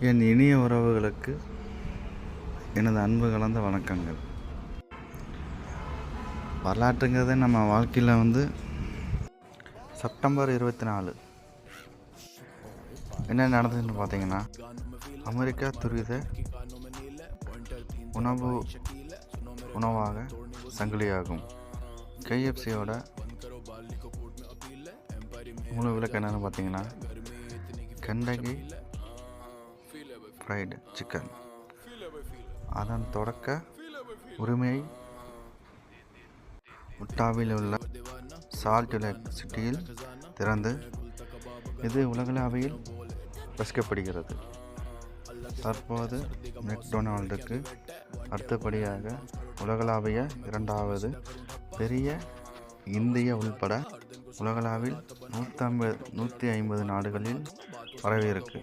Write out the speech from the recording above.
என் இனிய உறவுகளுக்கு எனது அன்பு கலந்த வணக்கங்கள். வரலாற்றுங்கிறது நம்ம வாழ்க்கையில் செப்டம்பர் 24 என்ன நடந்ததுன்னு பார்த்தீங்கன்னா, அமெரிக்கா துரித உணவாக சங்கிலியாகும் KFCயோட முழு விளக்கு என்னென்னு பார்த்தீங்கன்னா, கெண்டகி ஃப்ரைடு சிக்கன் அதன் தொடக்க உரிமையை உட்டாவில் உள்ள சால்ட் லேக் சிட்டியில் திறந்து இது உலகளாவியில் ரசிக்கப்படுகிறது. தற்போது மெக்டொனால்டுக்கு அடுத்தபடியாக உலகளாவிய இரண்டாவது பெரிய இந்தியா உள்பட உலகளாவில் 150 நாடுகளில் பரவியிருக்கு.